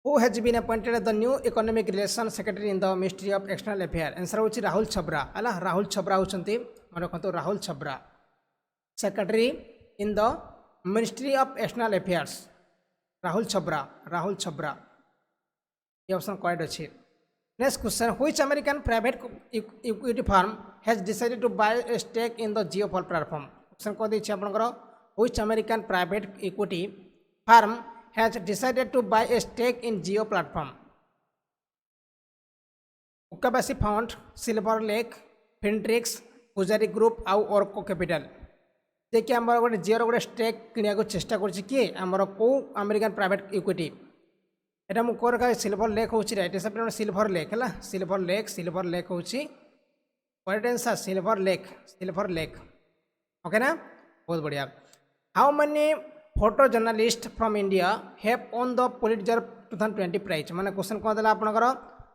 Who has been appointed as the new economic relations secretary in the Ministry of External Affairs? Answer होची राहुल छबरा हला राहुल छबरा होचंती मन रखंतु Rahul Chhabra secretary in the Ministry of External Affairs Rahul Chhabra ये option correct अछि. Next question, which American private equity firm has decided to buy a stake in the geofall platform? Question को दी आपनकर which American private equity firm has decided to buy a stake in Geo platform? Ukabasi Fund, Silver Lake, Fintrix, Pujari Group आउ Orco Capital. देखिए आमर गोटे जिओ गोटे stake किनिया को चेष्टा करछि कि आमर को अमेरिकन प्राइवेट इक्विटी एटा मु कोर का सिल्वर लेक होछि राइट आंसर सिल्वर लेक हला सिल्वर लेक होछि correct answer Silver Lake okay ना बहुत बढ़िया. How many photo journalist from India have won the Pulitzer 2020 prize माने क्वेश्चन कोन देला आपनकर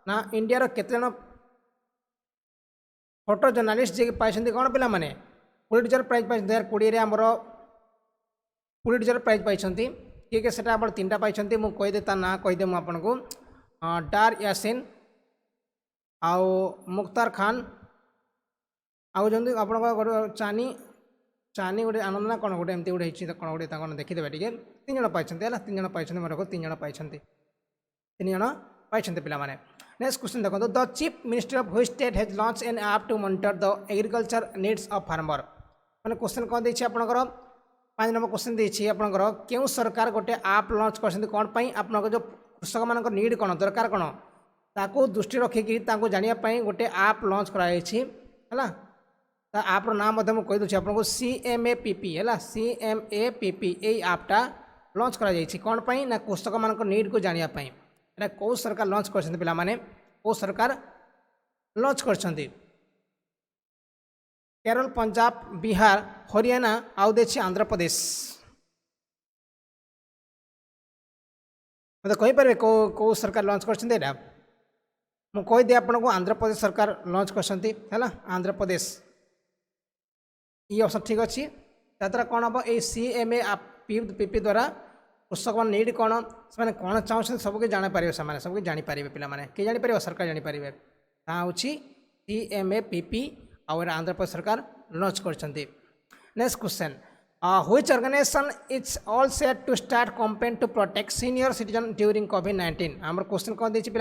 ना इंडिया रो केते जन फोटो जर्नलिस्ट जे पाइछन्ती कोन पिला माने पुलिट्जर प्राइज पाइ 2020 रे हमरो पुलिट्जर प्राइज पाइछन्ती किए सेटा आपण तीनटा पाइछन्ती मु कहि देता ना कहि दे मु आपनको डार यासिन आउ मुख्तार खान आउ जंदी आपनको चानी गोटे आनंद ना कौन गोटे एमती गोटे होती कौन गोटे देखीदे टे तीन जन पाई तीन जन पाई मन रख तीन जन पाई पे. नेक्स्ट क्वेश्चन देखो the chief minister of which state has launch an app to monitor the agriculture needs of farmer मैंने क्वेश्चन कौन देखिए आपंकर 5 नंबर क्वेश्चन देखिए आपंकर क्यों सरकार गोटे ऐप लॉन्च कर कौन आप जो कृषक मान नीड कौन दरकार कौन ताकू दृष्टि रखिकी जानापी गोटे ऐप लॉन्च कराला आप नाम कही दूसरी आपको CMAPP है CMAPP यही ऐपटा लॉन्च करा कौन पाई ना कृषक मान नीड को जानापी एटा कौ सरकार लॉन्च कर पे कौ सरकार लॉन्च कर केरल पंजाब बिहार हरियाणा आउ देखिए आंध्र प्रदेश मतलब कहींपारे कौ सरकार लॉन्च कर मुझे आपको आंध्र प्रदेश सरकार लॉन्च कर आंध्र प्रदेश ये ऑप्शन ठीक अच्छी द्वारा कौन हम ये CMAPP द्वारा कृषक मान नीड कौन से कौन चाहते सबके जापर से सबके जापर पे किए जापर सरकार जापर हूँ CMAPP और आंध्र प्रदेश सरकार लॉन्च कर. Next question which organization is all set to start campaign to protect senior citizen during कोविड-19 आम क्वेश्चन कौन देखिए पे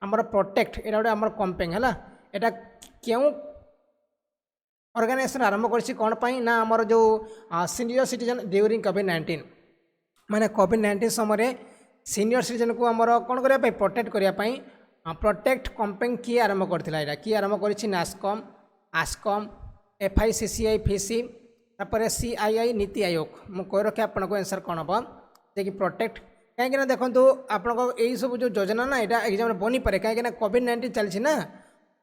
आमर प्रोटेक्ट यहाँ गोटे आम कैंपेन है यहाँ क्यों ऑर्गेनाइजेशन आरंभ कर कौन पाई ना आमर जो सीनियर सिटीजन ड्यूरिंग कोविड-19 माने कोविड-19 समय सीनियर सिटीजन को आमर कौन करने प्रोटेक्ट करने प्रोटेक्ट कैंपेन किए आरंभ करता किए आरंभ कर नास्कम आस्कम FICCI FICI तापर CII नीति आयोग मुझे कही रखे आपको आंसर कौन हम जे प्रोटेक्ट कहीं देखो आपको यही सब जो योजना ना यहाँ एग्जाम बनी पारे कहीं कोविड-19 चलती ना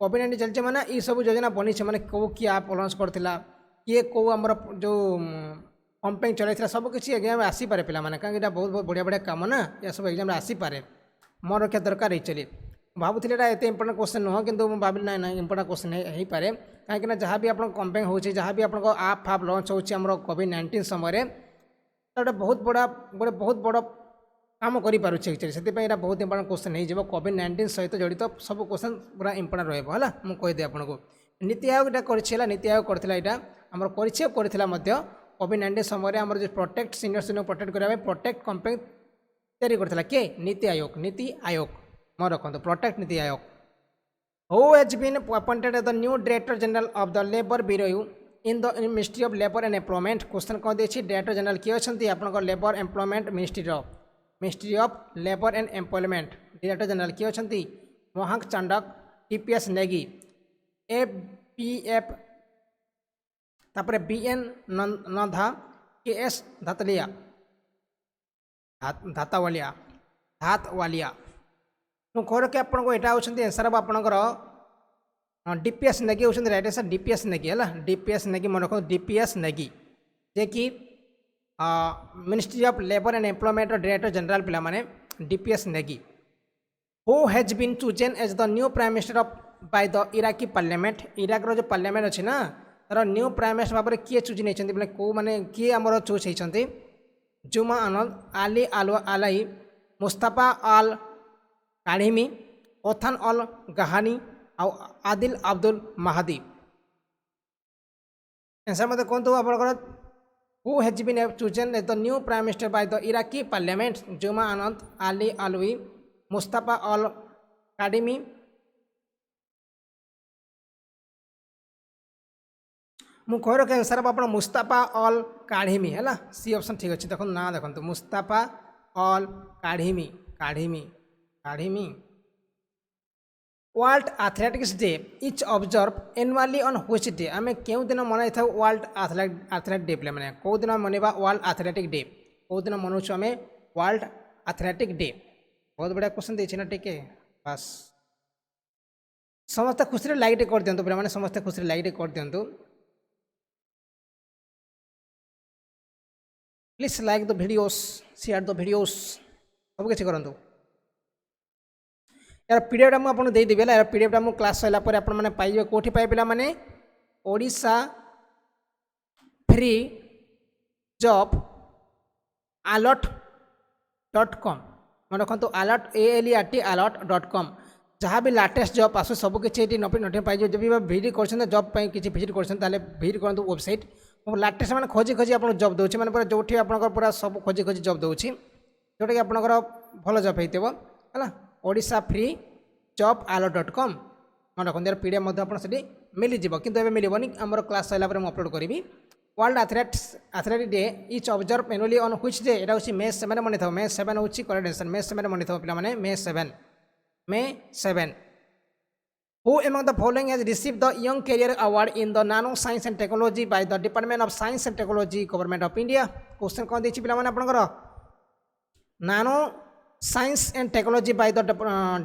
कोविड-19 चलती मैंने ये सब योजना बनी मैंने कौ किए आप लॉन्च करता किए कौ आम जो कैंपेन चलता सबकि एग्जाम आसीपे पे कहीं बहुत बहुत बढ़िया बढ़िया कम ना या सब एग्जाम आसीपे मन रखा दरकार एक्चुअली भावुली एत इंपोर्टेंट क्वेश्चन नुह कि भाविली ना इंपोर्टेंट क्वेश्चन हो पाए कहीं जहाँ भी आप कैंपेन हो जहाँ भी आपको आप फाप लॉन्च हो कोविड-19 समय गोटे बहुत बड़ा गोटे बहुत बड़ काम करें से बहुत इंपोर्टेंट क्वेश्चन हो कोविड-19 सहित जड़ित सब क्वेश्चन पूरा इंपोर्टेंट रहा मुझे कहीदे आपको नीति आयोग यहाँ नीति आयोग करता यहाँ आम कर कोविड-19 समय आम जो प्रोटेक्ट सीनियर सिटीजन प्रोटेक्ट करने प्रोटेक्ट कैंपेन तैयारी करता किए नीति आयोग मन रखते protect Niti Aayog. Who has been appointed as the new director general of the labour bureau in the ministry of labour and employment question कौन देखिए डायरेक्टर जनरल किए अच्छे आप labour employment ministry of labour and employment director general किए अच्छे मोहक Chandak TPS Negi APF तापर BN नंधा KS धातवालिया मुझे कह रखे आपको यहाँ होती आंसर हम आपंकर DPS नेगी होती राइट आंसर DPS नेगी है DPS नेगी मन रख DPS नेगी जे कि ministry of labour and employment director general पे DPS Negi. Who has been chosen as the new prime minister of by the Iraqi parliament Iraq जो पार्लियामेंट अच्छी ना तार न्यू प्राइम मिनिस्टर भाव में किए चूज नहीं बोले कौ मैंने किए आमर चूज होती जुमा अनद आली आलाई मुस्तफा अल काढ़ीमी, ओथन अल गहानी आउ आदिल अब्दुल माहदी। आंसर मत कहतु आप who has been chosen as the new prime minister by the Iraqi parliament, जुमा आनंद, अली अलवी, मुस्तफा अल काढ़ीमी। मु कह रखे आंसर आप मुस्तफा अल काढ़ीमी है सी ऑप्शन ठीक अच्छे। देखो ना देखो Mustafa al Kadhimi Kadhimi Kadhimi. World Athletics Day is observe annually on which day, आम क्यों दिन मनाई था वर्ल्ड एथलेटिक डे पे मैंने कौ दिन मनवा वर्ल्ड एथलेटिक डे, कौ दिन मनाऊँ आम वर्ल्ड एथलेटिक डे। बहुत बढ़िया क्वेश्चन देछि ना टिके बस समस्त खुशी लाइक टे कर दिंतु पे समस्त खुशी लाइक टे कर दिंतु please like the videos share the videos सब किसी करूँ। यार पीडीएफ मुझे देदेवी है यार पीडीएफ मुझे क्लास सरला आपने पाइबे कौटी पाइबे पिला माने ओडिशा फ्री जॉब alert.com मैं रखु alert ALERT alert.com जहाँ भी लाटेस्ट जॉब आसो सब किसी नोटिफिकेशन पाई जब भी भिजिट कर जॉब किसी भिजिट कर भिजिट करूँ वेबसाइट लाटेस्ट मैंने खोजी खोजी आपको जॉब दूसरी मैंने पूरा जो आप पूरा सब खोजी खोजी जॉब दूसरी जोटा कि आपंकर भल जॉब होता है ओडिशा फ्री जॉब alert.com मन रखते यार पीडीएफ आपड़ी मिलजी कितु ए मिलनी आम क्लास सरला मुझे अपलोड करी। World athletic day is observe annually on which day एटा हूँ मे 7 मनी था मे 7 हूँ करेक्ट आंसर मे 7 मनी था पे May 7 who among the following has receive the young career award in the nano science and technology by the department of science and technology government of India. Question कौन देखिए पे आपंकर nano science and technology by the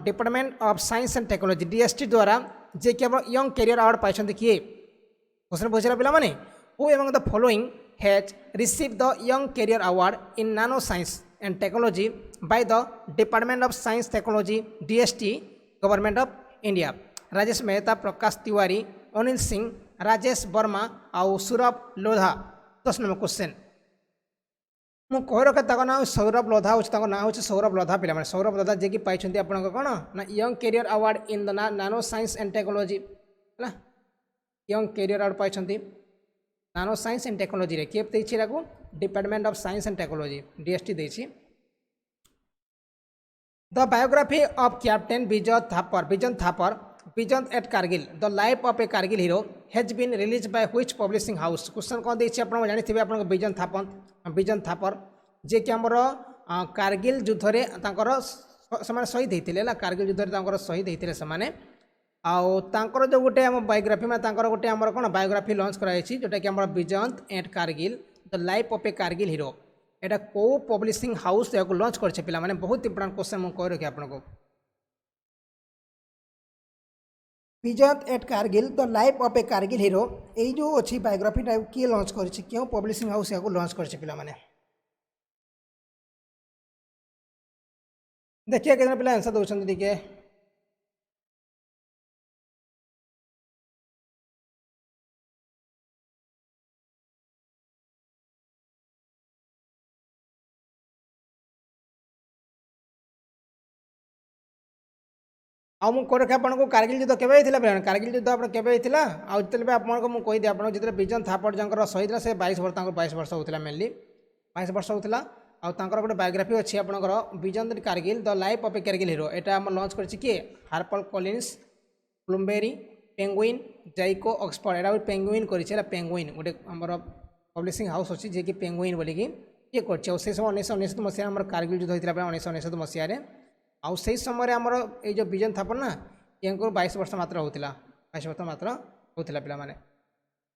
department of science and technology DST द्वारा जे कि young career award पाई किए question पूछा पे who among the following has receive the young career award in nano science and technology by the department of science technology DST government of India. Rajesh Mehta, Prakash Tiwari, Anil Singh, Rajesh Verma आउ Saurabh Lodha. 10 number question मु कह रखे ना सौरभ लोधा हूँ ना हूँ सौरभ लोधा पे सौरभ लोधा जे कि पाई आप कौन ना young career award in the nano science and technology है यंग कैरियर अवार्ड पाई नानो साइंस एंड टेक्नोलॉजी रे किए देछि department of science and technology DST देछि। The biography of captain Vijayant Thapar Vijayant at Kargil the life of a Kargil hero has been release by which publishing house. Question कौन देछि आप जानिथिबे आप vision Thapar जे कि हमर कारगिल युद्ध रे तांकर समान शहीद होते कारगिल युद्ध रे तांकर शहीद होते से आउ तांकर जो गोटे आम बायोग्राफी में तांकर गोटे आमर कौन बायोग्राफी लॉन्च कराई जोटा कि vision at Kargil the life of a Kargil hero एटा को पब्लिशिंग हाउस या लॉन्च कर पिला माने बहुत इंपोर्टेंट क्वेश्चन मुझे कह रखी आपको vision at Kargil the life of a Kargil hero यही जो अच्छी बायोग्राफी किए लॉन्च कर क्यों पब्लिशिंग हाउस या लॉन्च कर पिला माने देखिए कितने पिला आंसर दौरान देखिए आउ कर आपको कारगिल युद्ध केवे होता है कारगिल युद्ध आप केवे होता आउ जो आपको मुझे कहीदी आप जो विजन थापर जहाँ शहीद से 22 वर्ष 22 वर्ष होता मेनली 22 वर्ष होता आउ गोटे बायोग्राफी अच्छी आपंकर vision Kargil the life of a Kargil hero यहाँ आम लॉन्च कर हार्पर कॉलिन्स ब्लूमबेरी पेंगुइन जाइको ऑक्सफोर्ड यहाँ पेंगुइन कर पेंगुइन गोटे आम पब्लिशिंग हाउस अच्छी जी कि पेंगुइन बोलिकी ये कर समय 1999 मसीह कारगिल युद्ध होता है 1999 मसीह आउ से समय आमर ये जो विजन थापर ना ये 22 वर्ष मात्र होता 22 वर्ष मात्र होता पे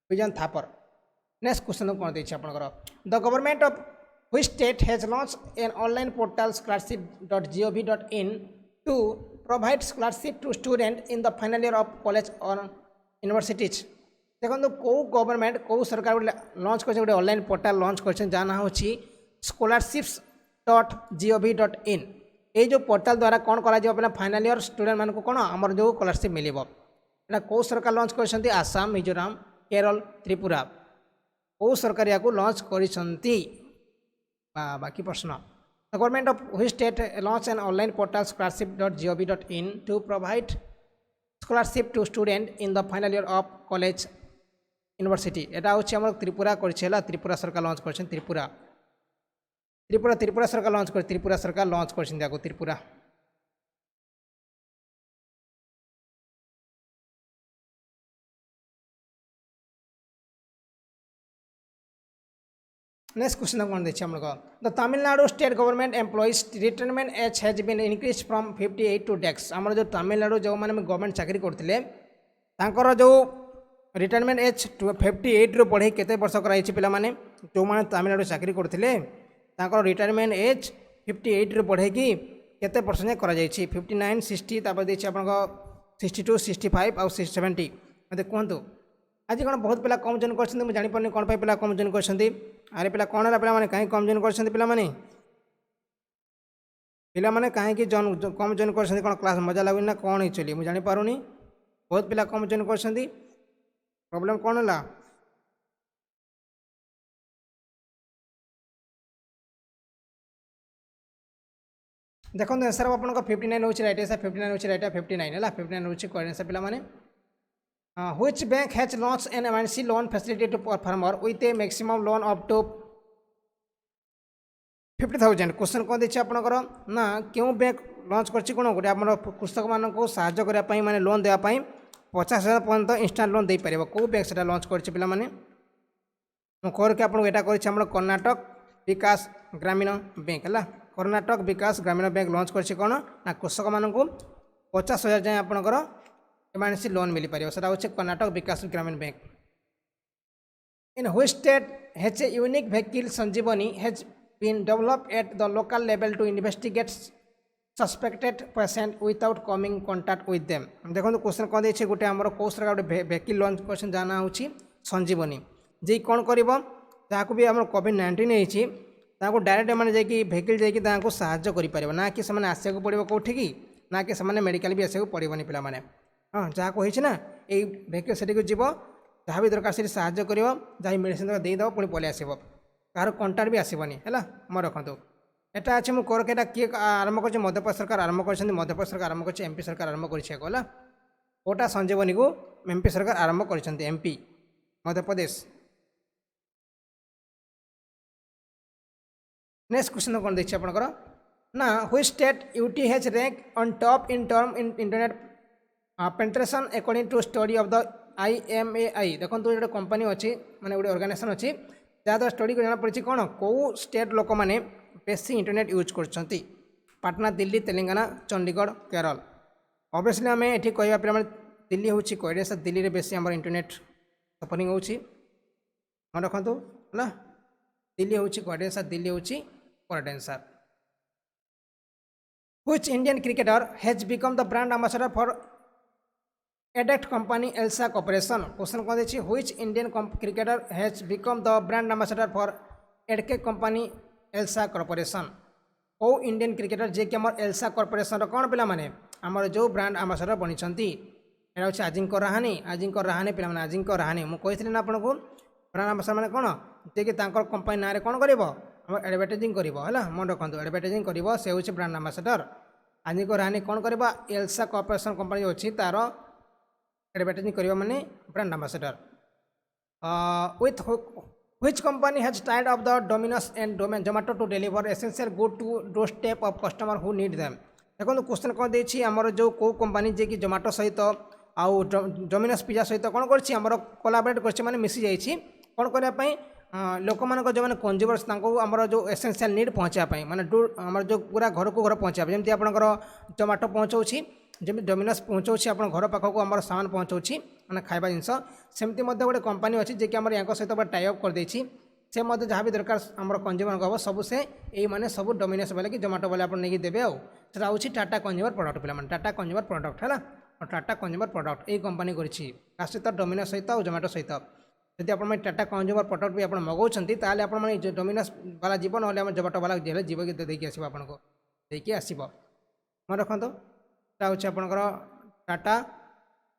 विजन थापर। नेक्स्ट क्वेश्चन कौन देखिए आपंकर the government of which state has launch an online portal scholarship.gov.in to provide scholarship to student in the final year of college और यूनिवर्सिटीज। देखो कौ गवर्नमेंट कौ सरकार लॉन्च कर ऑनलाइन पोर्टल लॉन्च कर जहाँ ना हूँ scholarships.gov.in ये जो पोर्टल द्वारा कौन करा फाइनल ईयर स्टूडेंट मान को कौन आमर जो स्कॉलरशिप मिले यहाँ कौ सरकार लॉन्च कर आसाम मिजोराम केरल त्रिपुरा कौ सरकार या लॉन्च कर बाकी प्रश्न The government of which state launched an online portal scholarship.gov.in to provide scholarship to student in the final year of college university. এটা হচ্ছে আমার ত্রিপুরা করছে হলা ত্রিপুরা সরকার লঞ্চ করছেন ত্রিপুরা ত্রিপুরা ত্রিপুরা সরকার লঞ্চ করে ত্রিপুরা সরকার লঞ্চ করছেন দেখো ত্রিপুরা Next question कौन देखिए हम लोग the Tamil Nadu state government employees retirement age has been increase from 58 to डेक्स आम जो तमिलनाडु जो मैंने गवर्नमेंट चाकरी करते जो रिटायरमेंट एज 58 रु बढ़े केते वर्ष कराई पिलाने जो मैंने तमिलनाडु चाकरी करते रिटायरमेंट एज 58 रु बढ़े कि केते वर्ष जाए करा 59 60 तापर देखिए आप 62 65 आउ 70 मत कहतु आज कौन बहुत पिला कम जन कर जापर कौन पिला कम जन कर अरे पिला कौन है पिला कहीं कम जन कर पिला कहीं कम जन कर कौन क्लास मजा लगुनि ना कौन एक्चुअली मुझे जापारूनी बहुत पिला कम जन कर प्रॉब्लम कौन है देखो आंसर आप 59 हो राइट आंसर 59 हो राइट 59 है 59 हो करेक्ट आंसर पिला माने which bank has launched an emergency loan facility to farmer with a maximum loan up to 50,000 question कौन देखिए आपंकर ना क्यों बैंक लॉन्च कर गोटे आप कृषक मान साहाय्य करने माने लोन देवाई 50,000 पर्यंत इंस्टांट लोन दे पार कौ बैंक से लॉन्च कर पाने करके आपको यहाँ कर कर्णाटक विकास ग्रामीण बैंक है कर्णाटक विकास ग्रामीण बैंक लॉन्च कर कौन ना कृषक मान 50,000 जाए आपंकर इमरजेंसी लोन मिल पार से Karnataka Vikas Grameen bank in which state has a unique vehicle Sanjeevani has been developed at the local level to investigate suspected patient without coming contact with them देखो क्वेश्चन कौन देखिए गोटे आम कोर्स गोटे व्हीकल लॉन्च कर जाना हूँ संजीवनी जी कौन कर जहाँ भी आम कोविड-19 होती डायरेक्ट मैंने जाकि व्हीकल जाकि साहाय्य कर ना कि आसको पड़ो कौटी की ना कि मेडिकल भी आसको पड़ोनी पे हाँ जहाँ को ना ये व्हीकल से जीव जहाँ भी दरकार से साहाय्य कर जहाँ मेडिसिन देदेव पुणी पलि आस कहार कंटाक्ट भी आसबनी है मैं रखु एटा अच्छे मुझे कर किए आरंभ कर मध्यप्रदेश सरकार आरंभ कर मध्यप्रदेश सरकार आरंभ कर एमपी सरकार आरंभ कर कोटा संजीवनी को एमपी सरकार आरंभ कर एमपी मध्यप्रदेश नेक्स्ट क्वेश्चन कौन देखिए आपंकर ना which state UT has rank on top in term in internet penetration according to study of the IMAI देखो जो कंपनी अच्छी माने गोटे ऑर्गेनाइजेशन अच्छी जहाँ स्टडी को जाना पड़ी कौन कौ स्टेट लोक मैंने बेसी इंटरनेट यूज कर पाटना दिल्ली तेलंगाना चंडीगढ़ केरल ऑब्वियसली आम ये कह पे दिल्ली हूँ करेक्ट दिल्ली में बेसी आम इंटरनेट सफरिंग हो रखु है दिल्ली हूँ करेक्ट दिल्ली हूँ correct answer which Indian cricketer has become the brand ambassador for एडेक्ट कंपनी एल्सा कॉर्पोरेशन क्वेश्चन कौन देखिए which Indian cricketer has become the brand ambassador for edtech company Elsa corporation कौ Indian cricketer जे कि आम Elsa corporation कौन पिला माने आमर जो ब्रांड एम्बेसडर बनी यहाँ हूँ आजिंक्य रहाणे पे आजिंक्य रहाणे मुझे ना आपको ब्रांड एम्बेसडर मैंने कौन जे कि कंपनी ना कौन कर एडवर्टाइजिंग कर मन रखु एडवर्टाइजिंग कर से हूँ ब्रांड एम्बेसडर आजिंक्य रहाणे कौन कर एल्सा कॉर्पोरेशन कंपनी अच्छी तार एडवर्टाइजिंग करवा माने brand ambassador with which company has tied up the Domino's and Zomato to deliver essential good to doorstep of customer who need them देखो क्वेश्चन कौन देखिए आमर जो कौ कंपनी जे कि जोमेटो सहित आउ डोमिनोस पिज्जा सहित कौन कर कोलाबरेट कर माने मिसी जाइए कौन करने लोक मान जो मैंने कंज्यूमर्स आमर जो एसेंशियल नीड पहुँचापी माने आमर जो पूरा घर को घर पहुँचा जमी आपंकर जोमेटो पहुँचाऊँगी जमी डोमिनोस पहुँचाऊँगी आप घर पाखक आम सामान पहुँचाऊँगी मैंने खाଇବା जिनस सेमती गोटे कंपनी अच्छी जे कि आम या सहित टाइअप करदे से जहाँ भी दरकार आम कंज्यूमर हम सब से यही मैंने सब डोमिनोस वाले कि जोमेटो वाले आप नहीं देवे आटा हूँ टाटा कंज्यूमर प्रोडक्ट पे टाटा कंज्यूमर प्रोडक्ट है टाटा कंज्यूमर प्रोडक्ट यही कंपनी कर सहित डोमिनोस सहित और जोमेटो सहित जब आप टाटा कंज्यूमर प्रोडक्ट भी आप मगाऊँगी ताल आप डोमिनोस वाला जीव ना जोमेटो वाला जीव कि देखिए आसो आपको देखिए आसो मन रखु हूँ आपंकर टाटा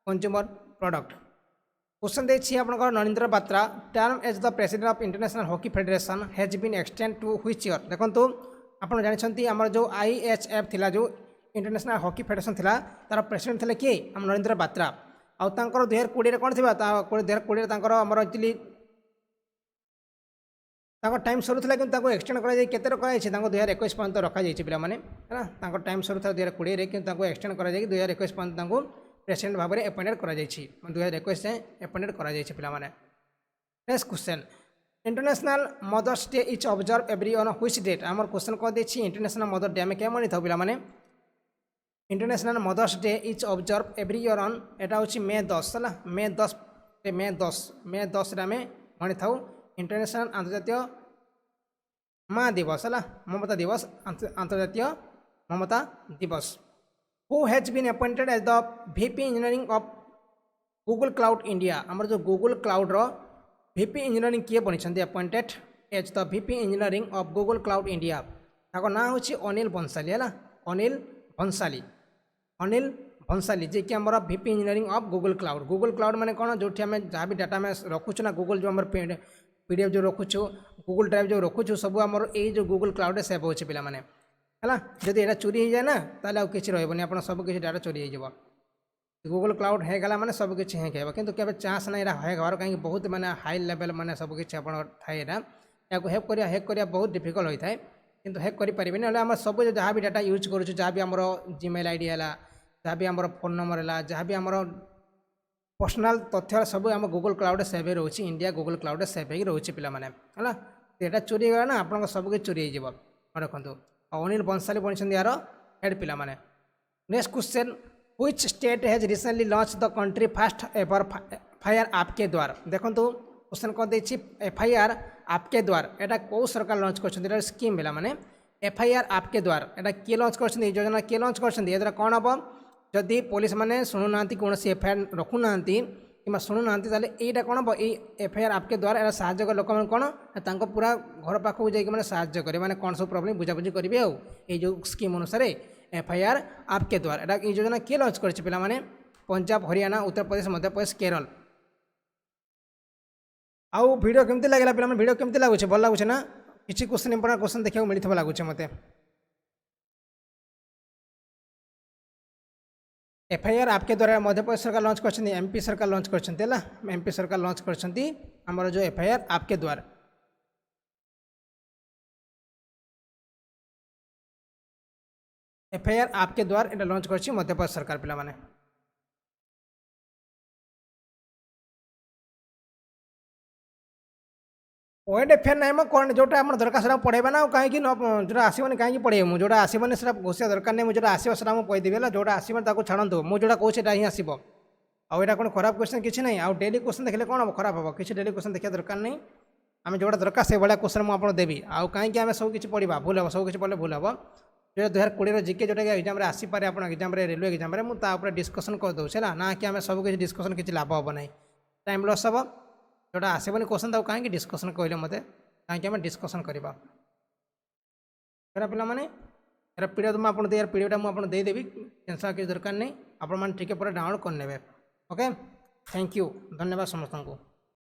कंज्यूमर प्रोडक्ट क्वेश्चन देखिए आपंकर Narendra Batra term as the president of international hockey federation has been extend to which year देखो ଆପଣ ଜାଣିଛନ୍ତି ଆମର ଯେଉଁ IHF ଥିଲା ଯେଉଁ इंटरनेशनल हॉकी फेडरेशन थिला तार प्रेसिडेंट थे किए आम नरेंद्र बात्रा आउ 2020 कौन थी 2020 आमर एक्चुअली टाइम सरुला कि एक्सटेंड करते कराई 2021 पर्यंत रखा पाने है टाइम सरुला 2020 कि एक्सटेंड कर 2021 पर्यंत प्रेसिडेंट भाव में अपॉइंटेड कर 2021 जाए अपॉइंटेड कर पाने। Next question international mother's day is observe every on which date आम क्वेश्चन कह देछि इंटरनेशनल मदर डे आम क्या मानी था पे international mother's day is observe every year on एटा हूँ मे 10 है मे 10 आम मानी था इंटरनेशनल अंतर्जातीय माँ दिवस है ममता दिवस अंतर्जातीय ममता दिवस। Who has been appointed as the VP engineering of Google Cloud India आमर जो गूगल क्लाउड रो VP इंजीनियरिंग किए बनी appointed as the VP engineering of Google Cloud India ताको ना हूँ अनिल बंसाली है अनिल भंसाली जी कि आमर VP engineering of Google cloud माने कौन जो आम जहाँ भी डाटा में रखुचु ना गूगल जो आम PDF जो रखुचु गूगल ड्राइव जो रखुचु सब आमर ये जो गूगल क्लाउड सेव होचे पिला माने है जदि यहाँ चोरी हो जाए ना ताले आउ किछि रहबनी आपन सब किछि डाटा चोरी हो गूगल क्लाउड हैक गला माने सब किछि हैक हेबा किंतु केबे चांस नहीं रहा हैक हबार कहीं बहुत माने हाई लेवल माने सब किछि आपन थाए ना याको हैक करिया बहुत डिफिकल्ट होता है किंतु हैक करि परिबे ना हम सब जहाँ भी डाटा यूज करूछु जहाँ भी आमर जीमेल आईडी है जहाँ भी आमर फोन नंबर है जहाँ भी आमर पर्सनाल तथ्य सब आम गूगल क्लाउड सेव रोचे इंडिया गूगल क्लाउड सेव हो रोचे पे है यहाँ चोरी गला ना आप सब किसी चोरी हो रखु अनिल बंसाली बनी यार हेड पिला माने। Next question which state has recently launch the country first ever FIR आपके द्वार देखो क्वेश्चन कौन देछि FIR आपके द्वार एटा कौ सरकार लॉन्च कर स्कीम पिला माने FIR आपके द्वार एटा किए लॉन्च कर योजना किए लॉन्च कर कौन हम जदि पुलिस मैंने शुणुना कौन FIR रखुना कि शुणुना यहाँ कौन हम ये FIR आपके द्वारा एरा साहय लोक कौन पूरा घर पाखक जाइए साहय करेंगे मैंने कौन सब प्रॉब्लम बुझाबुझी करेंगे आउ जो स्कीम अनुसार FIR आपके द्वार एटा ये योजना किए लॉन्च कर पे पंजाब हरियाणा उत्तर प्रदेश मध्य प्रदेश केरल। आउ वीडियो केमती लगे पे वीडियो केमती लगुच भल लगुच ना किसी क्वेश्चन इंपोर्टेंट क्वेश्चन देखा मिलता लगुच मत FIR आपके द्वारा मध्य प्रदेश सरकार लॉन्च कर MP सरकार लॉन्च कर MP सरकार लॉन्च कर जो FIR आपके द्वार FIR आपके द्वार एटा लॉन्च कर मध्य प्रदेश सरकार पिला माने। OFIR ना कौन जोटा आम दरकार से पढ़ेबा ना कहीं जो आसबनी कहीं पढ़े मुझे जोटा आसबनी से घोषिया दरकार नहीं मुझे आसो से कहीदेवी है जोटा आसबनी छाड़ू मुझे कौन से ही आसो आईटा कौन खराब क्वेश्चन किसी नहीं आउ डेली क्वेश्चन देखले कौन हम खराब हम किसी डेली क्वेश्चन देखा दरकार नहीं आम जोटा दरकार से भाया क्वेश्चन मुझे देवी आउ कहीं आम सब किसी पढ़ा भूल हम सब किसी पढ़ले भूल हम जो 2020 GK जोटा एग्जाम आसपे आप एग्जाम रेलवे एग्जाम मुझे डिस्कसन करदे ना कि आम सब किसी डिस्कसन किसी लाभ हम ना टाइम लॉस हम जोटा आसबनी क्वेश्चन ताको कहीं डिस्कसन कहले मत कहीं आम डिस्कसन करवा पे मैंने यार पीडिएफ मुझे यार पीडिएफ मुझे देदेवी टेंशन किसी दरकार नहीं आप ठीक डाउनलोड करने ओके थैंक यू धन्यवाद समस्त को।